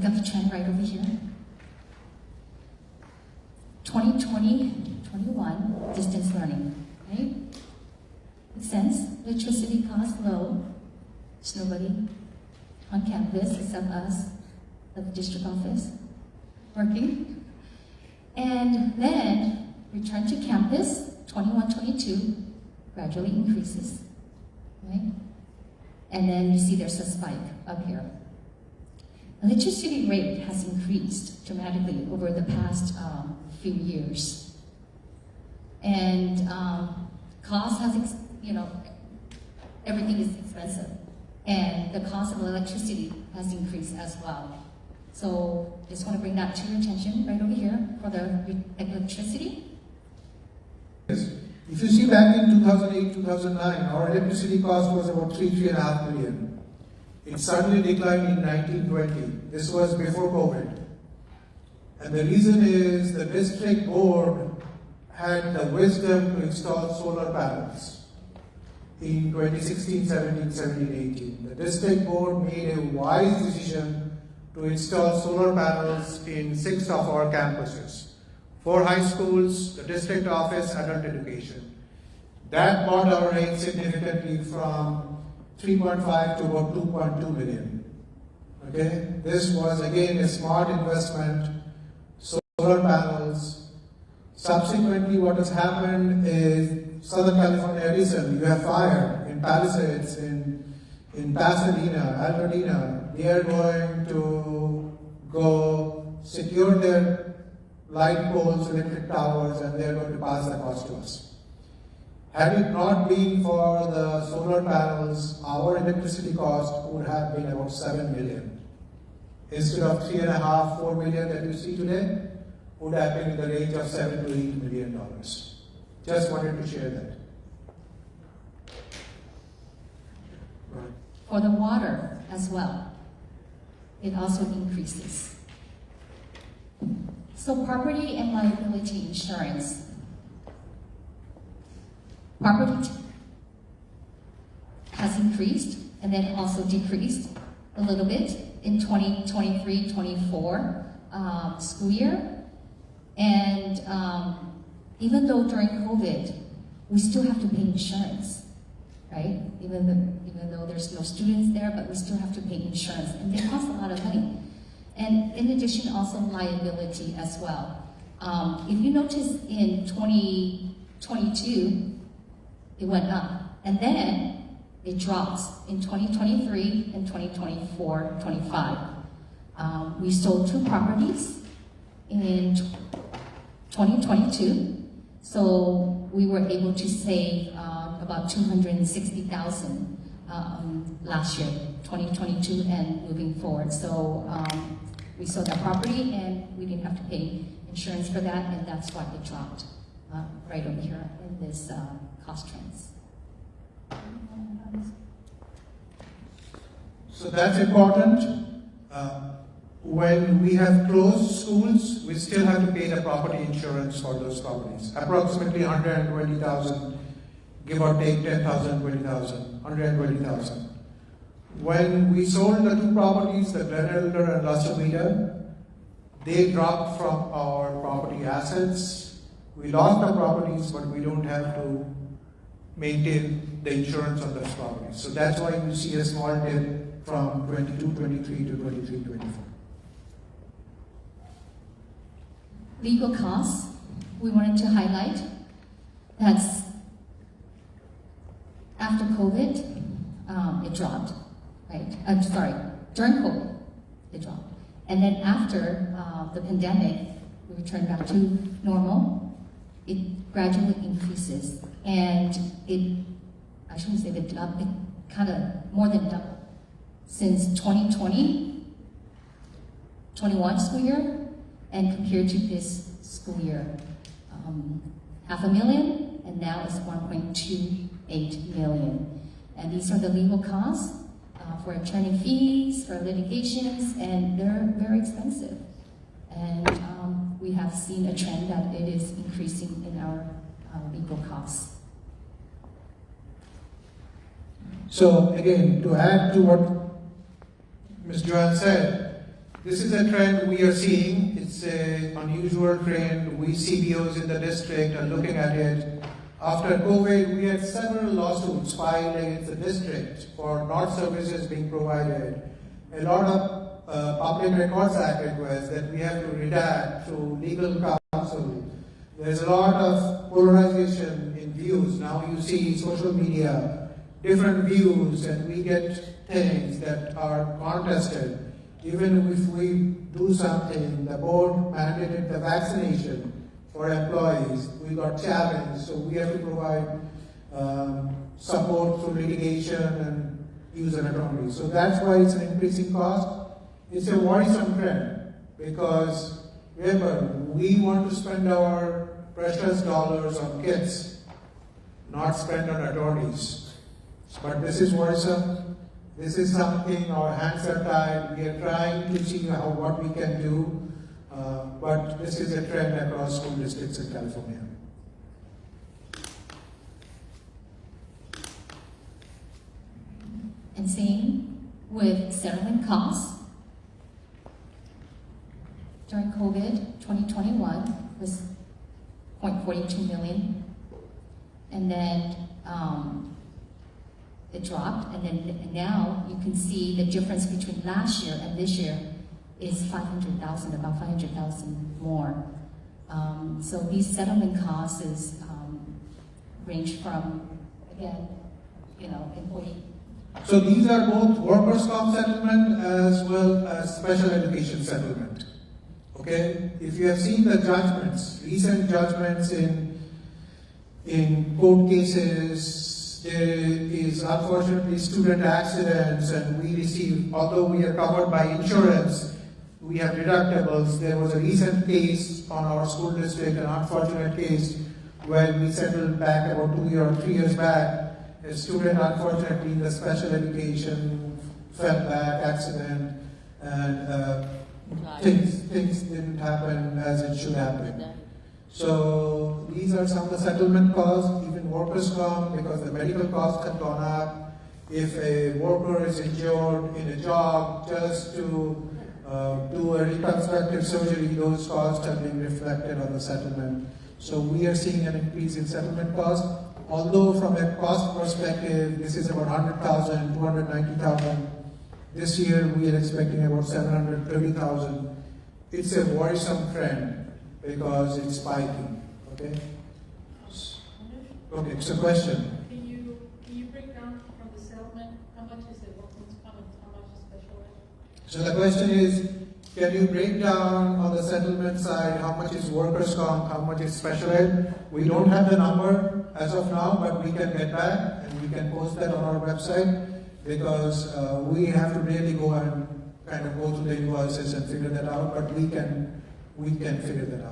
look at the trend right over here. 2020-21, distance learning, right? Makes sense. Electricity costs low. There's nobody on campus except us at the district office working. And then return to campus, 21-22, gradually increases, right? And then you see there's a spike up here. Electricity rate has increased dramatically over the past few years. And cost has, everything is expensive. And the cost of electricity has increased as well. So just want to bring that to your attention right over here for the electricity. Yes. If you see back in 2008, 2009, our electricity cost was about $3.5 million. It suddenly declined in 1920. This was before COVID. And the reason is the district board had the wisdom to install solar panels in 2016, 17, 17, 18. The district board made a wise decision to install solar panels in 6 of our campuses. 4 high schools, the district office, adult education. That brought our rate significantly from 3.5 to about 2.2 million. Okay? This was again a smart investment, solar panels. Subsequently, what has happened is Southern California Edison, you have fire in Palisades, in Pasadena, Altadena. They are going to go secure their light poles, electric towers, and they are going to pass the cost to us. Had it not been for the solar panels, our electricity cost would have been about 7 million. Instead of 3.5, 4 million that you see today, would have been in the range of $7 to $8 million. Just wanted to share that. Right. For the water as well, it also increases. So property and liability insurance. Property has increased and then also decreased a little bit in 2023-24 school year. And even though during COVID, we still have to pay insurance, right? Even though there's no students there, but we still have to pay insurance, and they cost a lot of money. And in addition, also liability as well. If you notice in 2022, it went up, and then it drops in 2023 and 2024-25. We sold 2 properties in 2022, so we were able to save about $260,000 last year, 2022, and moving forward. So we sold that property, and we didn't have to pay insurance for that, and that's why it dropped right over here in this cost trends. So that's important. When we have closed schools, we still have to pay the property insurance for those properties. Approximately $120,000, give or take 10,000, 20,000, $120,000. When we sold the 2 properties, the Glen Elder and La Subida, they dropped from our property assets. We lost the properties, but we don't have to maintain the insurance on those properties. So that's why you see a small dip from 22-23 to 23-24. Legal costs, we wanted to highlight. That's after COVID, it dropped, right? During COVID, it dropped. And then after the pandemic, we returned back to normal. It gradually increases. And I shouldn't say it kind of more than doubled since 2020-21 school year, and compared to this school year, $500,000, and now it's 1.28 million. And these are the legal costs for attorney fees, for litigations, and they're very expensive. And we have seen a trend that it is increasing in our legal costs. So again, to add to what Ms. Joanne said, This is a trend we are seeing. It's an unusual trend. We CBOs in the district are looking at it. After COVID, we had several lawsuits filed against the district for not services being provided. A lot of Public Records Act requests that we have to redact through legal counsel. There's a lot of polarization in views. Now you see social media, different views, and we get things that are contested. Even if we do something, the board mandated the vaccination for employees, we got challenged, so we have to provide support through litigation and use an attorney. So that's why it's an increasing cost. It's a worrisome trend because remember, we want to spend our precious dollars on kids, not spend on attorneys. But this is worrisome. This is something, our hands are tied. We are trying to see what we can do. But this is a trend across school districts in California. And same with settlement costs. During COVID, 2021 was 0.42 million. And then it dropped, and then now you can see the difference between last year and this year is 500,000, about 500,000 more. So these settlement costs range from, again, employee. So these are both workers' comp settlement as well as special education settlement. Okay? If you have seen the judgments, recent judgments in court cases, there is unfortunately student accidents, and we receive, although we are covered by insurance, we have deductibles. There was a recent case on our school district, an unfortunate case, where we settled back about 2 or 3 years back. A student, unfortunately, in the special education fell back, accident, and things didn't happen as it should happen. So these are some of the settlement costs, even workers' comp, because the medical costs have gone up. If a worker is injured in a job, just to do a reconstructive surgery, those costs are being reflected on the settlement. So we are seeing an increase in settlement costs. Although from a cost perspective, this is about 100,000, 290,000. This year we are expecting about 730,000. It's a worrisome trend because it's spiking. Okay. Okay. So question. Can you break down from the settlement how much is it workman's comp and how much is special ed? So the question is, can you break down on the settlement side how much is workers' comp, how much is special ed? We don't have the number as of now, but we can get back and we can post that on our website because we have to really go and kind of go through the invoices and figure that out, but we can figure that out.